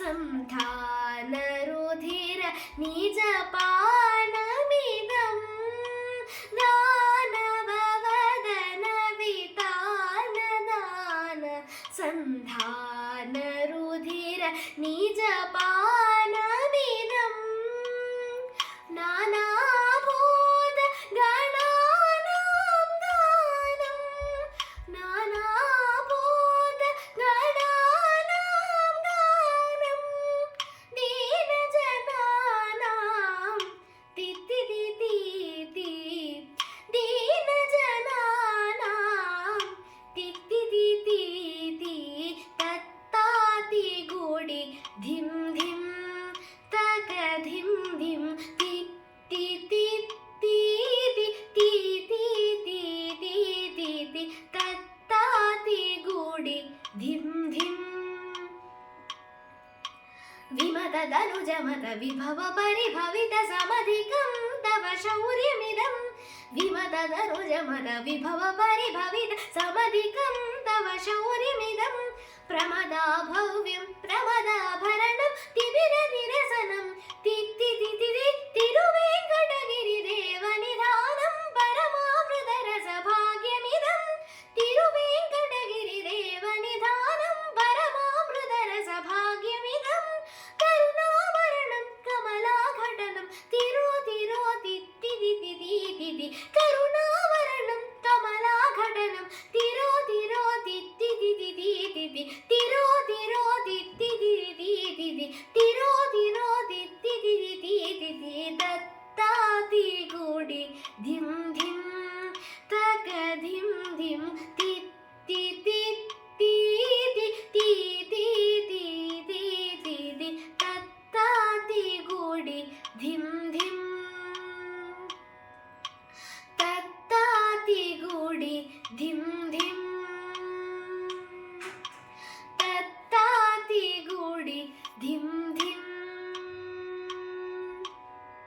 सन्धानरुधिर निजपानमिदं दानववदनवितानदान सन्धानरुधिर निजपानमिदं नानाभूत गणानां गानं नानाभूत गणानां गानं दीनजनानां तित्तिदितीति दीनजनानां तित्तिदितीति तत्ताति गुडि धिं धिं तक धिं धिं तित्तितित्तीति तीतीतीतीतीति तत्ताति गुडि धिं धिं विमतदनुजमत विभव परिभवित समधिकं तव शौर्यमिदं विमतदनुजमत विभव परिभवित समधिकं तव शौर्यमिदं प्रमदा भव्यं प्रमदा